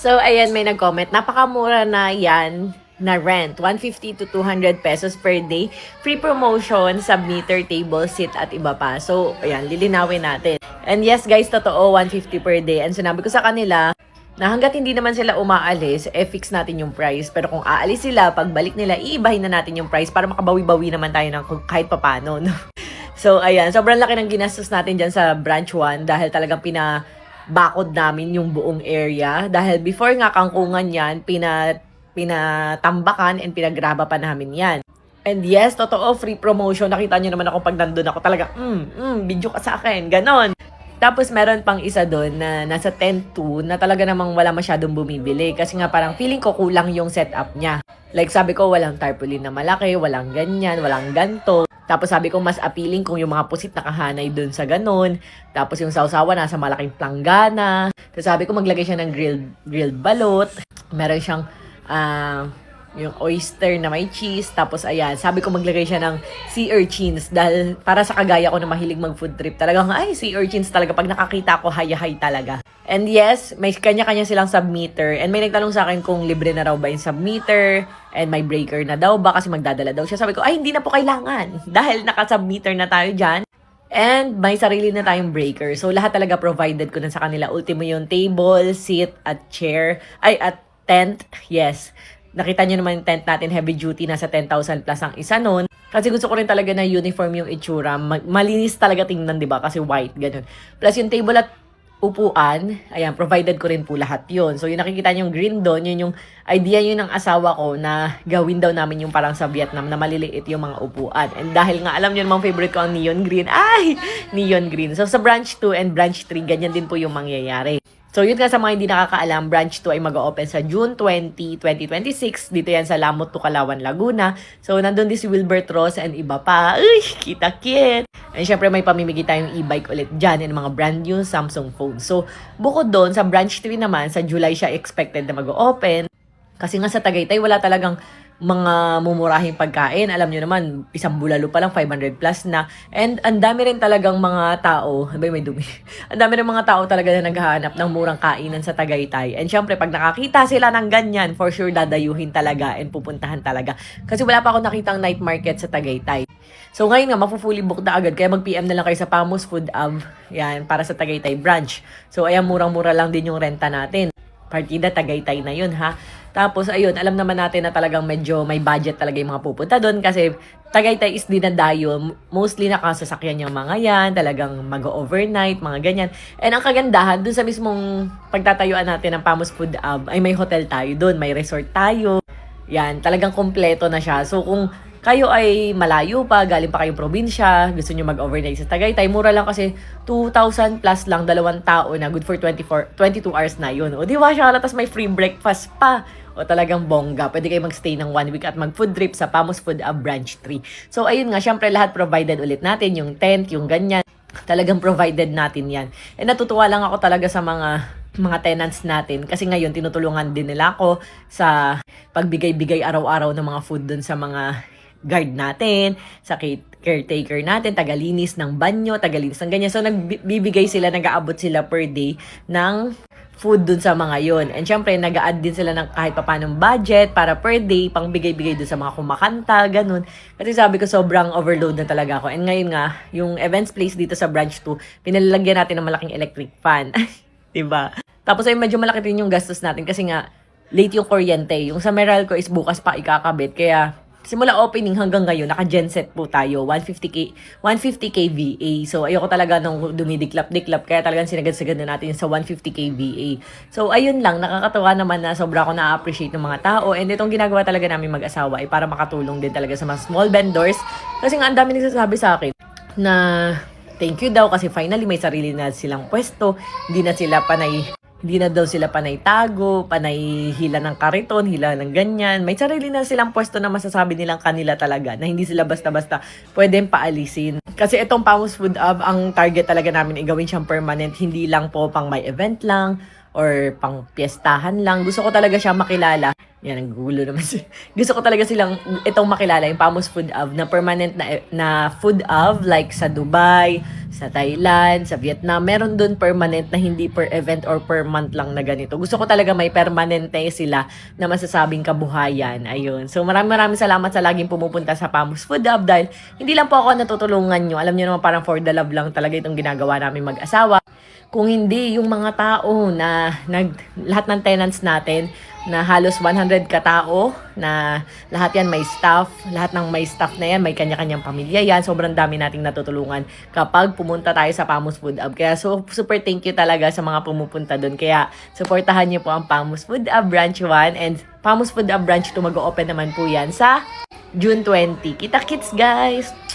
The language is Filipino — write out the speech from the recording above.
So, ayan, may nag-comment. Napakamura na yan na rent. 150 to 200 pesos per day. Free promotion, submeter, table, seat, at iba pa. So, ayan, lilinawin natin. And yes, guys, totoo, 150 per day. And sinabi ko sa kanila, na hanggat hindi naman sila umaalis, fix natin yung price. Pero kung aalis sila, pagbalik nila, iibahin na natin yung price para makabawi-bawi naman tayo ng kahit papano. No? So, ayan, sobrang laki ng ginastos natin dyan sa branch 1 dahil talagang bakod namin yung buong area. Dahil before nga kangkungan yan, pinatambakan and pinagraba pa namin yan. And yes, totoo, free promotion. Nakita nyo naman ako pag nandun ako talaga, video ka sa akin, ganon. Tapos meron pang isa doon na nasa 10-2 na talaga namang wala masyadong bumibili. Kasi nga parang feeling ko kulang yung setup niya. Like sabi ko, walang tarpaulin na malaki, walang ganyan, walang ganto. Tapos sabi ko, mas appealing kung yung mga pusit nakahanay dun sa ganun. Tapos yung sausawa nasa malaking planggana. Tapos sabi ko, maglagay siya ng grilled balot. Meron siyang yung oyster na may cheese. Tapos ayan, sabi ko maglagay siya ng sea urchins. Dahil para sa kagaya ko na mahilig mag-food trip, talagang ay, sea urchins talaga. Pag nakakita ko, hay-hay talaga. And yes, may kanya-kanya silang submeter. And may nagtanong sa akin kung libre na raw ba yung submeter. And may breaker na daw ba kasi magdadala daw siya. Sabi ko, ay hindi na po kailangan. Dahil naka-submeter na tayo dyan. And may sarili na tayong breaker. So lahat talaga provided ko na sa kanila. Ultimo yung table, seat, at chair. Ay, at tent. Yes. Nakita nyo naman yung tent natin, heavy duty, nasa 10,000 plus ang isa nun. Kasi gusto ko rin talaga na uniform yung itsura. Malinis talaga tingnan, di ba? Kasi white, ganun. Plus yung table at upuan, ayan, provided ko rin po lahat yun. So yung nakikita nyo yung green doon, yun yung idea yun ng asawa ko na gawin daw namin yung parang sa Vietnam na maliliit yung mga upuan. And dahil nga alam nyo namang favorite ko ang neon green, neon green. So sa branch 2 and branch 3, ganyan din po yung mangyayari. So, yun nga sa mga hindi nakakaalam, branch 2 ay mag-open sa June 20, 2026. Dito yan sa Lamot, Tucalawan, Laguna. So, nandun din si Wilbert Ross and iba pa. Uy, kita-kit! And syempre, may pamimigay tayong e-bike ulit dyan and mga brand new Samsung phone. So, bukod doon, sa branch 3 naman, sa July siya expected na mag-open. Kasi nga sa Tagaytay, wala talagang mga mumurahing pagkain. Alam nyo naman, isang bulalo pa lang, 500 plus na. And ang dami rin talagang mga tao, may dumi. Ang dami rin mga tao talaga na naghahanap ng murang kainan sa Tagaytay. And syempre, pag nakakita sila ng ganyan, for sure dadayuhin talaga and pupuntahan talaga. Kasi wala pa ako nakitang night market sa Tagaytay. So ngayon nga, mafu-fully booked na agad. Kaya mag-PM na lang kayo sa Pamos Food Hub. Yan, para sa Tagaytay branch. So ayan, murang-mura lang din yung renta natin. Partida, Tagaytay na yun, ha? Tapos, ayun, alam naman natin na talagang medyo may budget talaga yung mga pupunta doon kasi Tagaytay is dinadayo. Mostly nakasasakyan yung mga yan, talagang mag-overnight, mga ganyan. And ang kagandahan, doon sa mismong pagtatayuan natin ng Pamos Food Hub, ay may hotel tayo doon, may resort tayo. Yan, talagang kompleto na siya. So, kung kayo ay malayo pa, galing pa kayong probinsya, gusto nyo mag-overnight sa Tagaytay, mura lang kasi 2,000 plus lang, 2 tao na, good for 22 hours na yun. O di ba siya, tapos may free breakfast pa. O talagang bongga. Pwede kayo magstay ng 1 week at mag-food trip sa Pamos Food Hub Branch 3. So ayun nga, syempre lahat provided ulit natin, yung tent, yung ganyan. Talagang provided natin yan. And natutuwa lang ako talaga sa mga tenants natin kasi ngayon tinutulungan din nila ako sa pagbigay-bigay araw-araw ng mga food dun sa mga guard natin, sa caretaker natin, tagalinis ng banyo, tagalinis ng ganyan. So, nagbibigay sila, nag-aabot sila per day ng food dun sa mga yon. And syempre, nag-a-add din sila ng kahit papanong budget para per day, pang bigay-bigay dun sa mga kumakanta, ganun. Kasi sabi ko, sobrang overload na talaga ako. And ngayon nga, yung events place dito sa branch 2, pinalalagyan natin ng malaking electric fan. Diba? Tapos ay medyo malaki din yung gastos natin kasi nga, late yung kuryente. Yung sa Meralco is bukas pa ikakabit. Kaya, simula opening hanggang ngayon, naka-genset po tayo, 150 kVA. So, ayoko talaga nung dumidiklap-diklap, kaya talagang sinagad-sagad na natin sa 150 kVA. So, ayun lang, nakakatawa naman na sobra ko na-appreciate ng mga tao. And itong ginagawa talaga namin mag-asawa ay para makatulong din talaga sa mga small vendors. Kasi nga, ang dami nagsasabi sa akin na thank you daw kasi finally may sarili na silang pwesto. Hindi na daw sila panay tago, panay hila ng kariton, hila ng ganyan. May sarili na silang pwesto na masasabi nilang kanila talaga na hindi sila basta-basta pwedeng paalisin. Kasi itong Pamos Food Hub, ang target talaga namin gawin siyang permanent. Hindi lang po pang may event lang or pang piyestahan lang. Gusto ko talaga siya makilala Yan, ang gulo naman. Gusto ko talaga silang itong makilala, yung Pamus Food Hub, na permanent na food hub, like sa Dubai, sa Thailand, sa Vietnam. Meron dun permanent na hindi per event or per month lang na ganito. Gusto ko talaga may permanente sila na masasabing kabuhayan. Ayun. So maraming salamat sa laging pumupunta sa Pamus Food Hub dahil hindi lang po ako natutulungan nyo. Alam nyo naman parang for the love lang talaga itong ginagawa namin mag-asawa. Kung hindi, yung mga tao na lahat ng tenants natin, na halos 100 katao, na lahat yan may staff, lahat ng may staff na yan, may kanya-kanyang pamilya yan. Sobrang dami nating natutulungan kapag pumunta tayo sa Pamus Food Hub. Kaya super thank you talaga sa mga pumupunta doon. Kaya supportahan niyo po ang Pamus Food Hub Branch 1 and Pamus Food Hub Branch 2 mag-o-open naman po yan sa June 20. Kita-kits guys!